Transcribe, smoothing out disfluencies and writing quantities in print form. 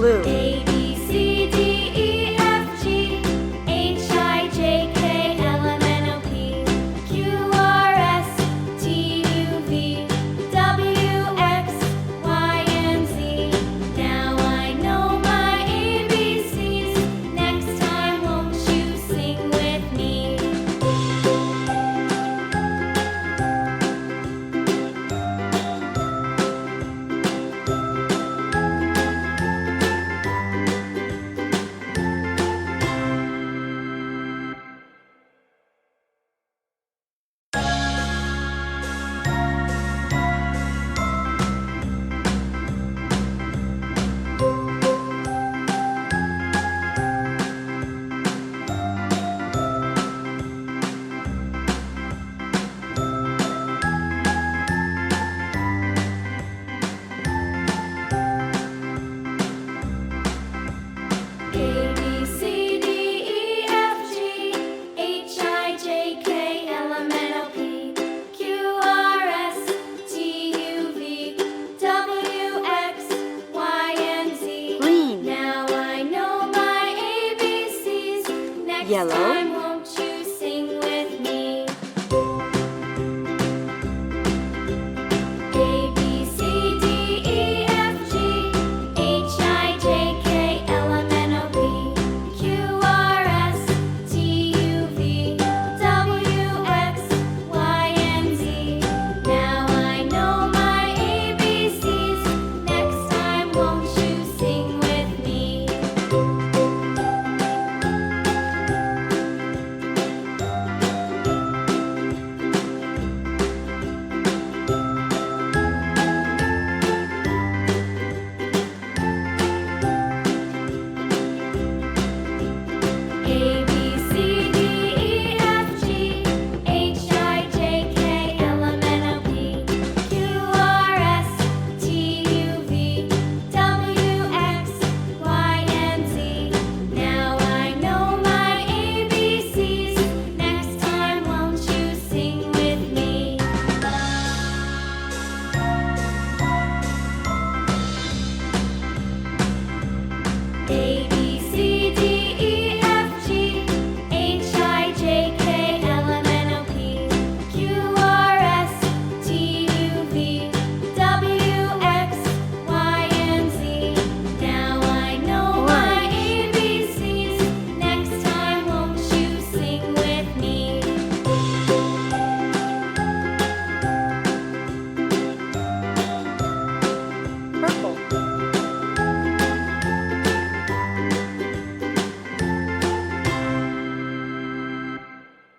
blue. A, B, C, D, E, F, G, H, I, J, K, L, M, N, O, P, Q, R, S, T, U, V, W, X, Y, and Z. Now I know my ABCs. Next time, won't you sing with me? A, B, C, D, E, F, G, H, I, J, K, L, M, N, O, P, Q, R, S, T, U, V, W, X, Y, and Z. Green. Now I know my ABCs. Next Yellow. time